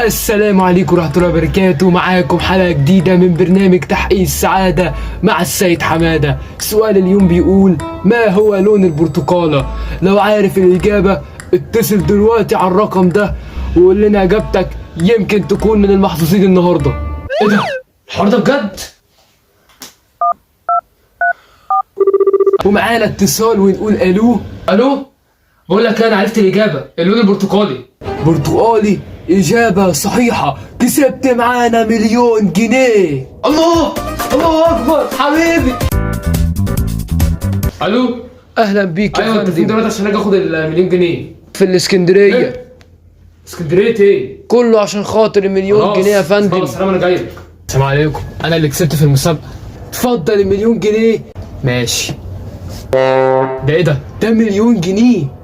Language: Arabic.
السلام عليكم ورحمة الله وبركاته. معاكم حلقة جديدة من برنامج تحقيق السعادة مع السيد حمادة. سؤال اليوم بيقول: ما هو لون البرتقالة؟ لو عارف الإجابة اتصل دلوقتي على الرقم ده وقول لنا إجابتك، يمكن تكون من المحظوظين النهاردة. إيه ده؟ الحوار ده بجد؟ ومعانا اتصال ونقول ألو. ألو؟ بقول لك أنا عرفت الإجابة، اللون البرتقالي. برتقالي؟ إجابة صحيحة، كسبت معانا 1,000,000 جنيه. الله أكبر حبيبي. ألو؟ أهلا بيك يا ايوه انت فين دلوقتي عشان اجي اخد ال1,000,000 جنيه؟ في الإسكندرية. إيه؟ اسكندريه ايه؟ كله عشان خاطر 1,000,000 جنيه يا فندم. خلاص سلام، انا جاي لك. السلام عليكم، أنا اللي كسبت في المسابقة. اتفضل 1,000,000 جنيه. ماشي. ده إيه ده؟ ده 1,000,000 جنيه.